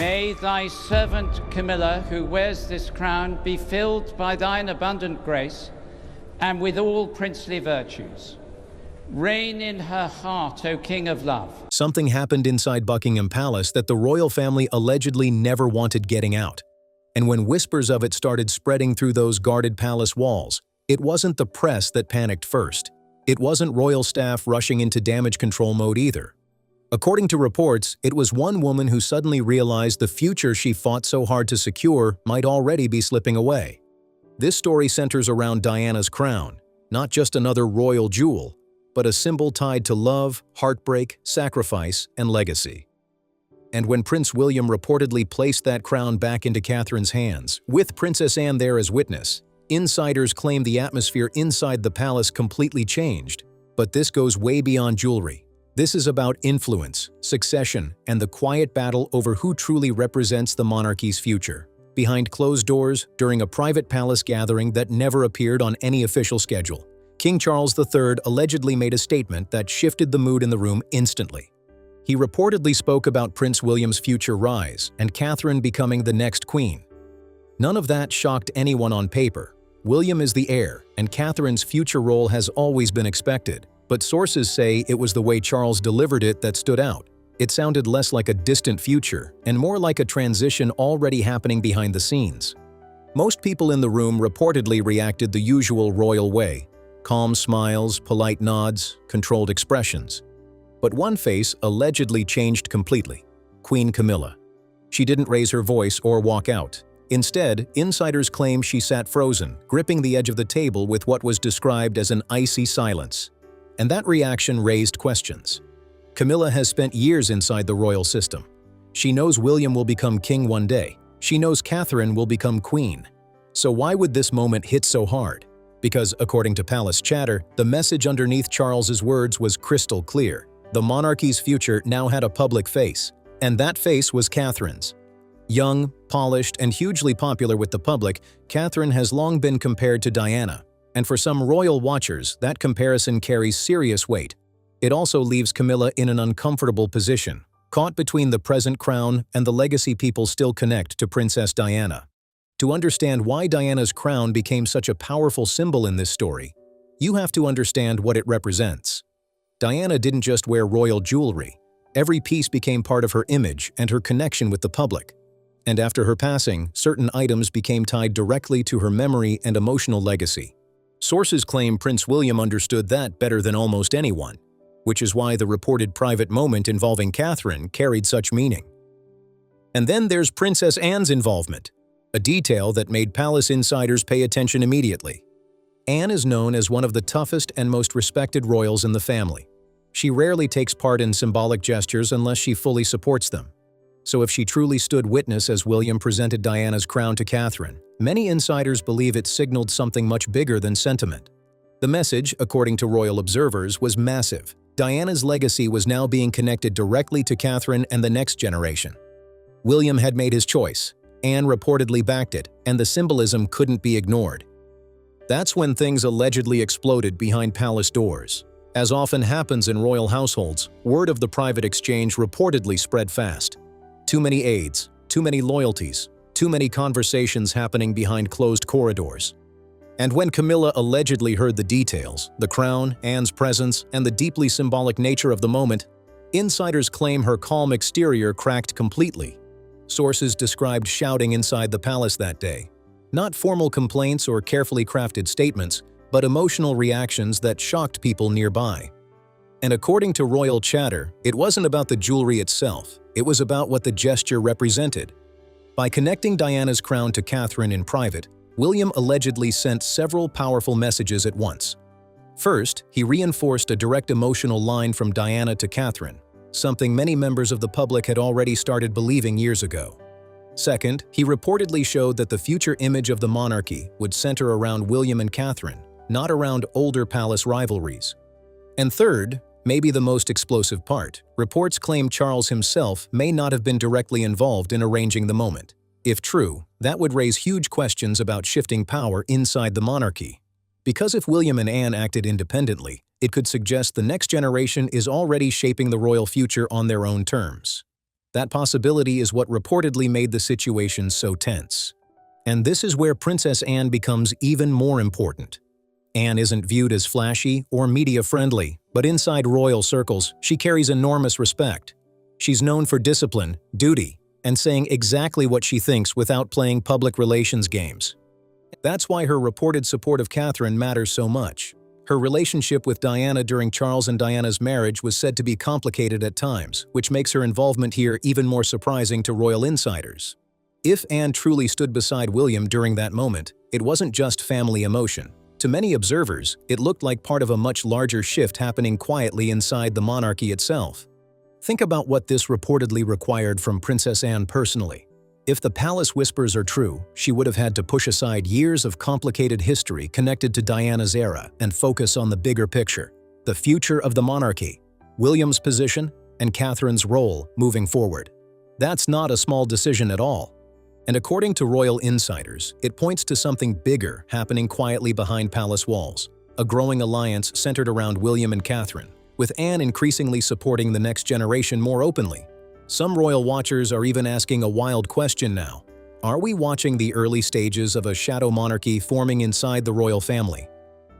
May thy servant Camilla, who wears this crown, be filled by thine abundant grace and with all princely virtues. Reign in her heart, O King of love. Something happened inside Buckingham Palace that the royal family allegedly never wanted getting out. And when whispers of it started spreading through those guarded palace walls, it wasn't the press that panicked first. It wasn't royal staff rushing into damage control mode either. According to reports, it was one woman who suddenly realized the future she fought so hard to secure might already be slipping away. This story centers around Diana's crown, not just another royal jewel, but a symbol tied to love, heartbreak, sacrifice, and legacy. And when Prince William reportedly placed that crown back into Catherine's hands, with Princess Anne there as witness, insiders claim the atmosphere inside the palace completely changed. But this goes way beyond jewelry. This is about influence, succession, and the quiet battle over who truly represents the monarchy's future. Behind closed doors, during a private palace gathering that never appeared on any official schedule, King Charles III allegedly made a statement that shifted the mood in the room instantly. He reportedly spoke about Prince William's future rise and Catherine becoming the next queen. None of that shocked anyone on paper. William is the heir, and Catherine's future role has always been expected. But sources say it was the way Charles delivered it that stood out. It sounded less like a distant future and more like a transition already happening behind the scenes. Most people in the room reportedly reacted the usual royal way: calm smiles, polite nods, controlled expressions. But one face allegedly changed completely: Queen Camilla. She didn't raise her voice or walk out. Instead, insiders claim she sat frozen, gripping the edge of the table with what was described as an icy silence. And that reaction raised questions. Camilla has spent years inside the royal system. She knows William will become king one day. She knows Catherine will become queen. So why would this moment hit so hard? Because, according to palace chatter, the message underneath Charles's words was crystal clear. The monarchy's future now had a public face, and that face was Catherine's. Young, polished, and hugely popular with the public, Catherine has long been compared to Diana. And for some royal watchers, that comparison carries serious weight. It also leaves Camilla in an uncomfortable position, caught between the present crown and the legacy people still connect to Princess Diana. To understand why Diana's crown became such a powerful symbol in this story, you have to understand what it represents. Diana didn't just wear royal jewelry. Every piece became part of her image and her connection with the public. And after her passing, certain items became tied directly to her memory and emotional legacy. Sources claim Prince William understood that better than almost anyone, which is why the reported private moment involving Catherine carried such meaning. And then there's Princess Anne's involvement, a detail that made palace insiders pay attention immediately. Anne is known as one of the toughest and most respected royals in the family. She rarely takes part in symbolic gestures unless she fully supports them. So if she truly stood witness as William presented Diana's crown to Catherine, many insiders believe it signaled something much bigger than sentiment. The message, according to royal observers, was massive. Diana's legacy was now being connected directly to Catherine and the next generation. William had made his choice. Anne reportedly backed it, and the symbolism couldn't be ignored. That's when things allegedly exploded behind palace doors. As often happens in royal households, word of the private exchange reportedly spread fast. Too many aides, too many loyalties, too many conversations happening behind closed corridors. And when Camilla allegedly heard the details, the crown, Anne's presence, and the deeply symbolic nature of the moment, insiders claim her calm exterior cracked completely. Sources described shouting inside the palace that day. Not formal complaints or carefully crafted statements, but emotional reactions that shocked people nearby. And according to royal chatter, it wasn't about the jewelry itself, it was about what the gesture represented. By connecting Diana's crown to Catherine in private, William allegedly sent several powerful messages at once. First, he reinforced a direct emotional line from Diana to Catherine, something many members of the public had already started believing years ago. Second, he reportedly showed that the future image of the monarchy would center around William and Catherine, not around older palace rivalries. And third, maybe the most explosive part, reports claim Charles himself may not have been directly involved in arranging the moment. If true, that would raise huge questions about shifting power inside the monarchy. Because if William and Anne acted independently, it could suggest the next generation is already shaping the royal future on their own terms. That possibility is what reportedly made the situation so tense. And this is where Princess Anne becomes even more important. Anne isn't viewed as flashy or media-friendly, but inside royal circles, she carries enormous respect. She's known for discipline, duty, and saying exactly what she thinks without playing public relations games. That's why her reported support of Catherine matters so much. Her relationship with Diana during Charles and Diana's marriage was said to be complicated at times, which makes her involvement here even more surprising to royal insiders. If Anne truly stood beside William during that moment, it wasn't just family emotion. To many observers, it looked like part of a much larger shift happening quietly inside the monarchy itself. Think about what this reportedly required from Princess Anne personally. If the palace whispers are true, she would have had to push aside years of complicated history connected to Diana's era and focus on the bigger picture, the future of the monarchy, William's position, and Catherine's role moving forward. That's not a small decision at all. And according to royal insiders, it points to something bigger happening quietly behind palace walls, a growing alliance centered around William and Catherine, with Anne increasingly supporting the next generation more openly. Some royal watchers are even asking a wild question now. Are we watching the early stages of a shadow monarchy forming inside the royal family?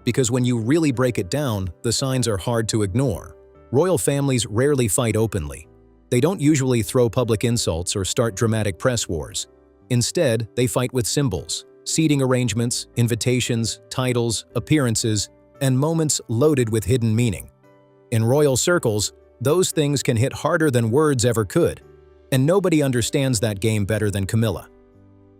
Because when you really break it down, the signs are hard to ignore. Royal families rarely fight openly. They don't usually throw public insults or start dramatic press wars. Instead, they fight with symbols, seating arrangements, invitations, titles, appearances, and moments loaded with hidden meaning. In royal circles, those things can hit harder than words ever could, and nobody understands that game better than Camilla.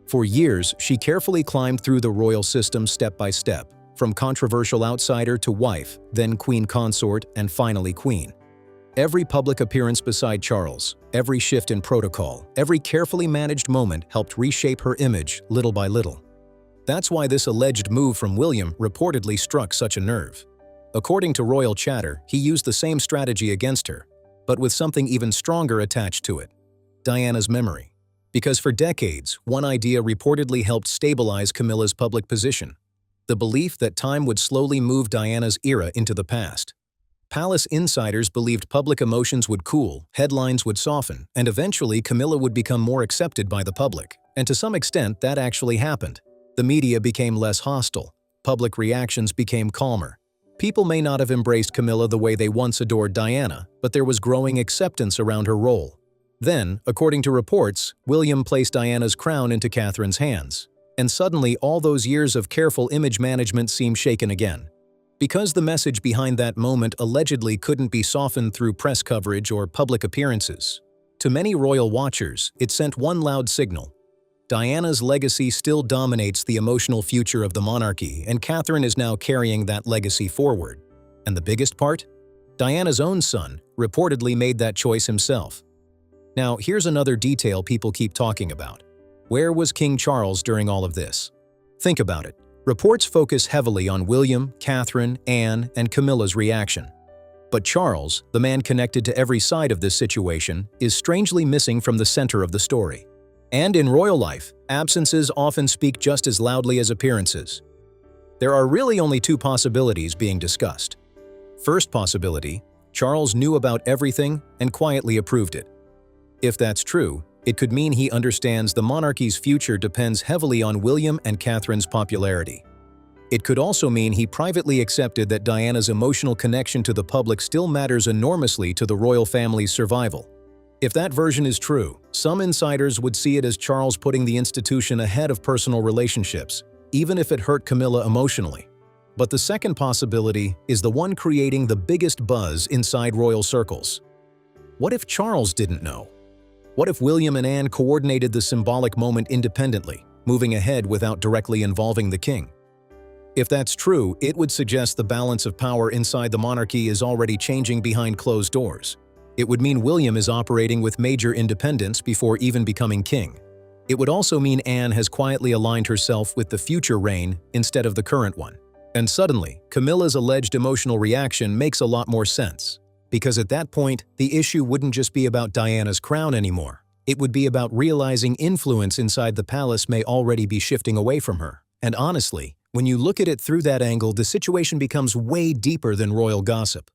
For years, she carefully climbed through the royal system step by step, from controversial outsider to wife, then queen consort, and finally queen. Every public appearance beside Charles, every shift in protocol, every carefully managed moment helped reshape her image little by little. That's why this alleged move from William reportedly struck such a nerve. According to royal chatter, he used the same strategy against her, but with something even stronger attached to it: Diana's memory. Because for decades, one idea reportedly helped stabilize Camilla's public position: the belief that time would slowly move Diana's era into the past. Palace insiders believed public emotions would cool, headlines would soften, and eventually Camilla would become more accepted by the public. And to some extent, that actually happened. The media became less hostile. Public reactions became calmer. People may not have embraced Camilla the way they once adored Diana, but there was growing acceptance around her role. Then, according to reports, William placed Diana's crown into Catherine's hands. And suddenly, all those years of careful image management seemed shaken again. Because the message behind that moment allegedly couldn't be softened through press coverage or public appearances. To many royal watchers, it sent one loud signal: Diana's legacy still dominates the emotional future of the monarchy, and Catherine is now carrying that legacy forward. And the biggest part? Diana's own son reportedly made that choice himself. Now, here's another detail people keep talking about. Where was King Charles during all of this? Think about it. Reports focus heavily on William, Catherine, Anne, and Camilla's reaction. But Charles, the man connected to every side of this situation, is strangely missing from the center of the story. And in royal life, absences often speak just as loudly as appearances. There are really only two possibilities being discussed. First possibility: Charles knew about everything and quietly approved it. If that's true, it could mean he understands the monarchy's future depends heavily on William and Catherine's popularity. It could also mean he privately accepted that Diana's emotional connection to the public still matters enormously to the royal family's survival. If that version is true, some insiders would see it as Charles putting the institution ahead of personal relationships, even if it hurt Camilla emotionally. But the second possibility is the one creating the biggest buzz inside royal circles. What if Charles didn't know? What if William and Anne coordinated the symbolic moment independently, moving ahead without directly involving the king? If that's true, it would suggest the balance of power inside the monarchy is already changing behind closed doors. It would mean William is operating with major independence before even becoming king. It would also mean Anne has quietly aligned herself with the future reign instead of the current one. And suddenly, Camilla's alleged emotional reaction makes a lot more sense. Because at that point, the issue wouldn't just be about Diana's crown anymore. It would be about realizing influence inside the palace may already be shifting away from her. And honestly, when you look at it through that angle, the situation becomes way deeper than royal gossip.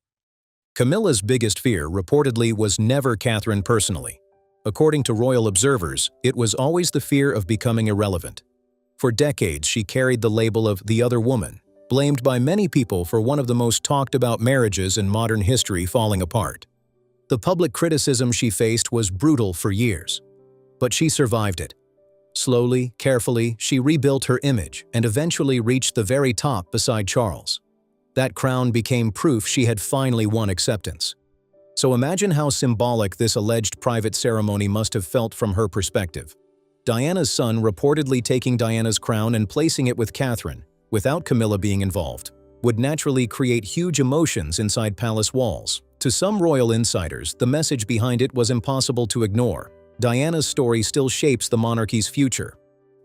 Camilla's biggest fear, reportedly, was never Catherine personally. According to royal observers, it was always the fear of becoming irrelevant. For decades, she carried the label of the other woman, blamed by many people for one of the most talked about marriages in modern history falling apart. The public criticism she faced was brutal for years, but she survived it. Slowly, carefully, she rebuilt her image and eventually reached the very top beside Charles. That crown became proof she had finally won acceptance. So imagine how symbolic this alleged private ceremony must have felt from her perspective. Diana's son reportedly taking Diana's crown and placing it with Catherine, without Camilla being involved, would naturally create huge emotions inside palace walls. To some royal insiders, the message behind it was impossible to ignore. Diana's story still shapes the monarchy's future.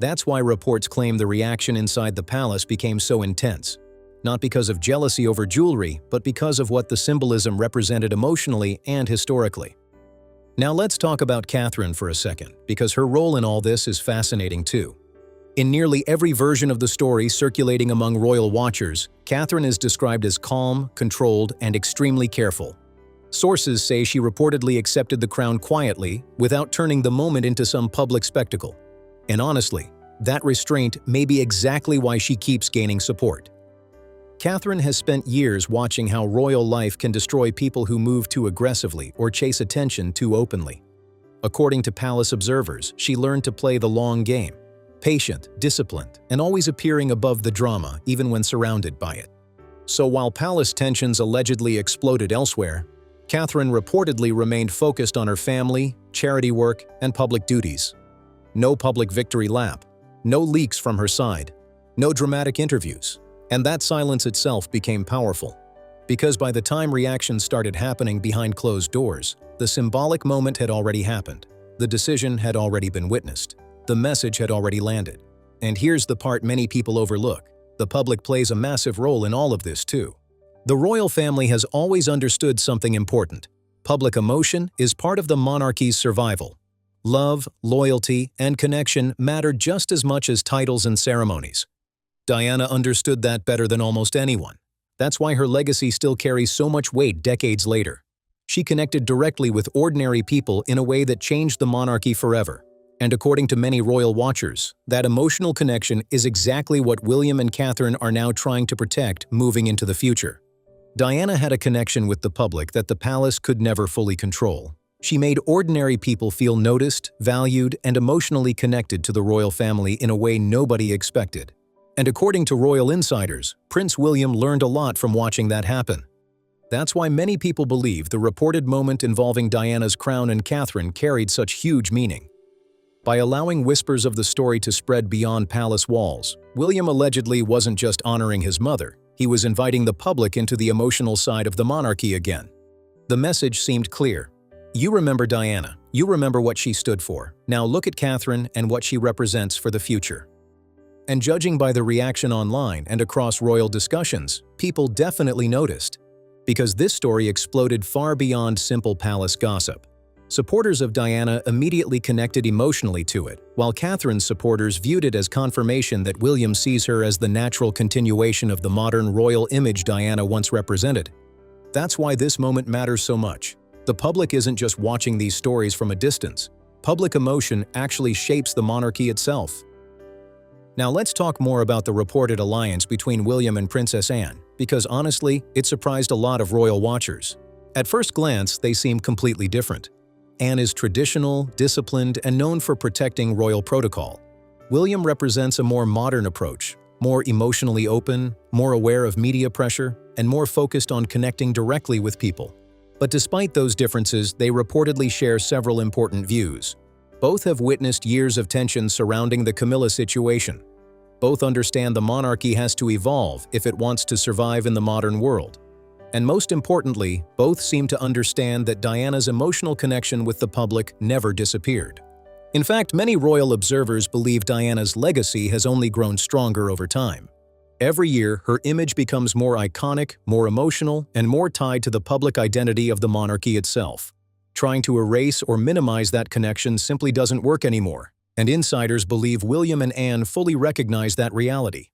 That's why reports claim the reaction inside the palace became so intense. Not because of jealousy over jewelry, but because of what the symbolism represented emotionally and historically. Now let's talk about Catherine for a second, because her role in all this is fascinating too. In nearly every version of the story circulating among royal watchers, Catherine is described as calm, controlled, and extremely careful. Sources say she reportedly accepted the crown quietly, without turning the moment into some public spectacle. And honestly, that restraint may be exactly why she keeps gaining support. Catherine has spent years watching how royal life can destroy people who move too aggressively or chase attention too openly. According to palace observers, she learned to play the long game, patient, disciplined, and always appearing above the drama even when surrounded by it. So while palace tensions allegedly exploded elsewhere, Catherine reportedly remained focused on her family, charity work, and public duties. No public victory lap, no leaks from her side, no dramatic interviews. And that silence itself became powerful, because by the time reactions started happening behind closed doors, the symbolic moment had already happened, the decision had already been witnessed, the message had already landed. And here's the part many people overlook: the public plays a massive role in all of this too. The royal family has always understood something important. Public emotion is part of the monarchy's survival. Love, loyalty, and connection matter just as much as titles and ceremonies. Diana understood that better than almost anyone. That's why her legacy still carries so much weight decades later. She connected directly with ordinary people in a way that changed the monarchy forever. And according to many royal watchers, that emotional connection is exactly what William and Catherine are now trying to protect moving into the future. Diana had a connection with the public that the palace could never fully control. She made ordinary people feel noticed, valued, and emotionally connected to the royal family in a way nobody expected. And according to royal insiders, Prince William learned a lot from watching that happen. That's why many people believe the reported moment involving Diana's crown and Catherine carried such huge meaning. By allowing whispers of the story to spread beyond palace walls, William allegedly wasn't just honoring his mother, he was inviting the public into the emotional side of the monarchy again. The message seemed clear. You remember Diana, you remember what she stood for. Now look at Catherine and what she represents for the future. And judging by the reaction online and across royal discussions, people definitely noticed. Because this story exploded far beyond simple palace gossip. Supporters of Diana immediately connected emotionally to it, while Catherine's supporters viewed it as confirmation that William sees her as the natural continuation of the modern royal image Diana once represented. That's why this moment matters so much. The public isn't just watching these stories from a distance. Public emotion actually shapes the monarchy itself. Now let's talk more about the reported alliance between William and Princess Anne, because honestly, it surprised a lot of royal watchers. At first glance, they seem completely different. Anne is traditional, disciplined, and known for protecting royal protocol. William represents a more modern approach, more emotionally open, more aware of media pressure, and more focused on connecting directly with people. But despite those differences, they reportedly share several important views. Both have witnessed years of tension surrounding the Camilla situation. Both understand the monarchy has to evolve if it wants to survive in the modern world. And most importantly, both seem to understand that Diana's emotional connection with the public never disappeared. In fact, many royal observers believe Diana's legacy has only grown stronger over time. Every year, her image becomes more iconic, more emotional, and more tied to the public identity of the monarchy itself. Trying to erase or minimize that connection simply doesn't work anymore, and insiders believe William and Anne fully recognize that reality.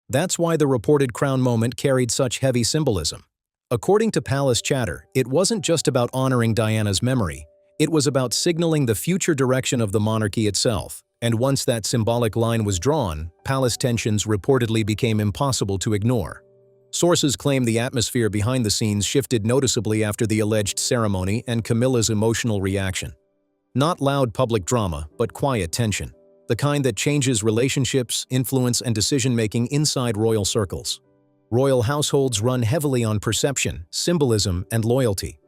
That's why the reported crown moment carried such heavy symbolism. According to palace chatter, it wasn't just about honoring Diana's memory, It was about signaling the future direction of the monarchy itself, and once that symbolic line was drawn, palace tensions reportedly became impossible to ignore. Sources claim the atmosphere behind the scenes shifted noticeably after the alleged ceremony and Camilla's emotional reaction. Not loud public drama, but quiet tension, the kind that changes relationships, influence, and decision-making inside royal circles. Royal households run heavily on perception, symbolism, and loyalty.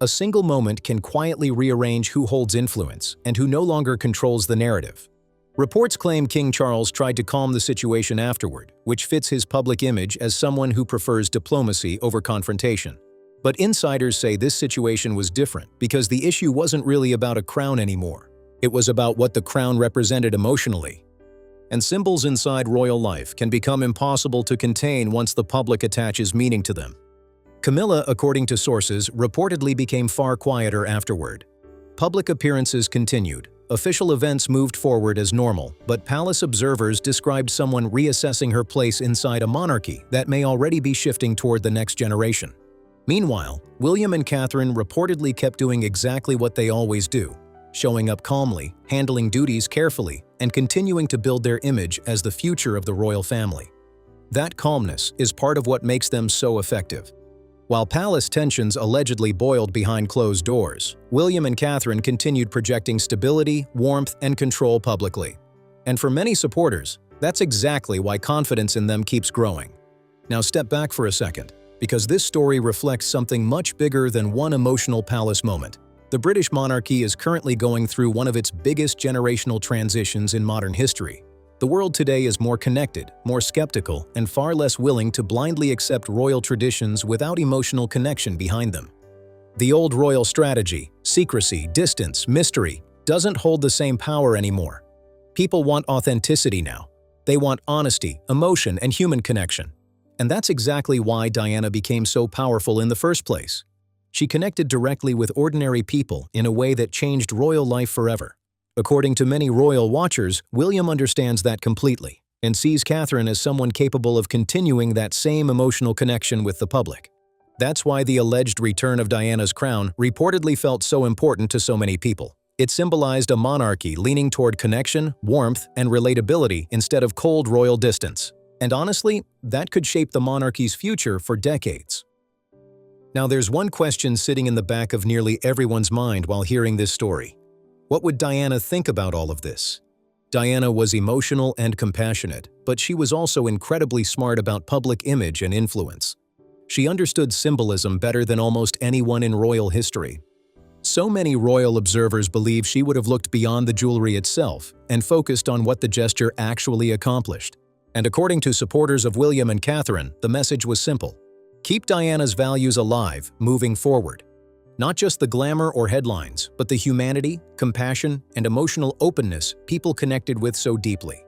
A single moment can quietly rearrange who holds influence and who no longer controls the narrative. Reports claim King Charles tried to calm the situation afterward, which fits his public image as someone who prefers diplomacy over confrontation. But insiders say this situation was different because the issue wasn't really about a crown anymore. It was about what the crown represented emotionally. And symbols inside royal life can become impossible to contain once the public attaches meaning to them. Camilla, according to sources, reportedly became far quieter afterward. Public appearances continued. Official events moved forward as normal, but palace observers described someone reassessing her place inside a monarchy that may already be shifting toward the next generation. Meanwhile, William and Catherine reportedly kept doing exactly what they always do, showing up calmly, handling duties carefully, and continuing to build their image as the future of the royal family. That calmness is part of what makes them so effective. While palace tensions allegedly boiled behind closed doors, William and Catherine continued projecting stability, warmth, and control publicly. And for many supporters, that's exactly why confidence in them keeps growing. Now step back for a second, because this story reflects something much bigger than one emotional palace moment. The British monarchy is currently going through one of its biggest generational transitions in modern history. The world today is more connected, more skeptical, and far less willing to blindly accept royal traditions without emotional connection behind them. The old royal strategy, secrecy, distance, mystery, doesn't hold the same power anymore. People want authenticity now. They want honesty, emotion, and human connection. And that's exactly why Diana became so powerful in the first place. She connected directly with ordinary people in a way that changed royal life forever. According to many royal watchers, William understands that completely and sees Catherine as someone capable of continuing that same emotional connection with the public. That's why the alleged return of Diana's crown reportedly felt so important to so many people. It symbolized a monarchy leaning toward connection, warmth, and relatability instead of cold royal distance. And honestly, that could shape the monarchy's future for decades. Now there's one question sitting in the back of nearly everyone's mind while hearing this story. What would Diana think about all of this? Diana was emotional and compassionate, but she was also incredibly smart about public image and influence. She understood symbolism better than almost anyone in royal history. So many royal observers believe she would have looked beyond the jewelry itself and focused on what the gesture actually accomplished. And according to supporters of William and Catherine, the message was simple. Keep Diana's values alive, moving forward. Not just the glamour or headlines, but the humanity, compassion, and emotional openness people connected with so deeply.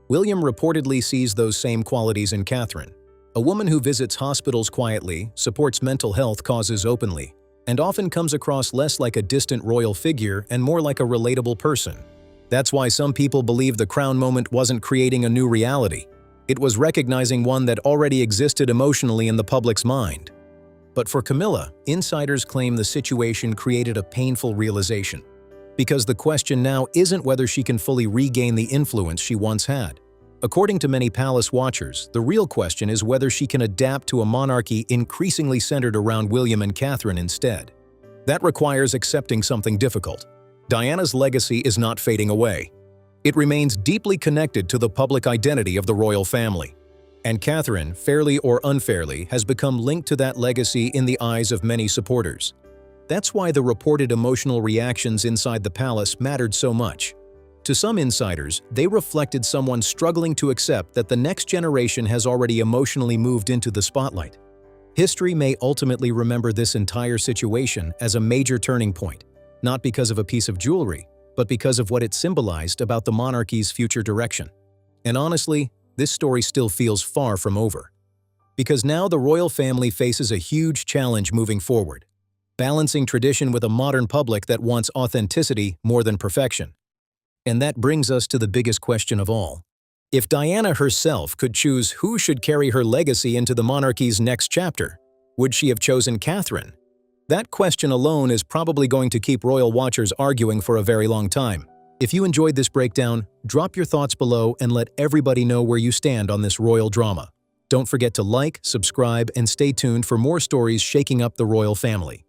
William reportedly sees those same qualities in Catherine, a woman who visits hospitals quietly, supports mental health causes openly, and often comes across less like a distant royal figure and more like a relatable person. That's why some people believe the crown moment wasn't creating a new reality. It was recognizing one that already existed emotionally in the public's mind. But for Camilla, insiders claim the situation created a painful realization. Because the question now isn't whether she can fully regain the influence she once had. According to many palace watchers, the real question is whether she can adapt to a monarchy increasingly centered around William and Catherine instead. That requires accepting something difficult. Diana's legacy is not fading away. It remains deeply connected to the public identity of the royal family. And Catherine, fairly or unfairly, has become linked to that legacy in the eyes of many supporters. That's why the reported emotional reactions inside the palace mattered so much. To some insiders, they reflected someone struggling to accept that the next generation has already emotionally moved into the spotlight. History may ultimately remember this entire situation as a major turning point, not because of a piece of jewelry, but because of what it symbolized about the monarchy's future direction. And honestly, this story still feels far from over. Because now the royal family faces a huge challenge moving forward, balancing tradition with a modern public that wants authenticity more than perfection. And that brings us to the biggest question of all. If Diana herself could choose who should carry her legacy into the monarchy's next chapter, would she have chosen Catherine? That question alone is probably going to keep royal watchers arguing for a very long time. If you enjoyed this breakdown, drop your thoughts below and let everybody know where you stand on this royal drama. Don't forget to like, subscribe, and stay tuned for more stories shaking up the royal family.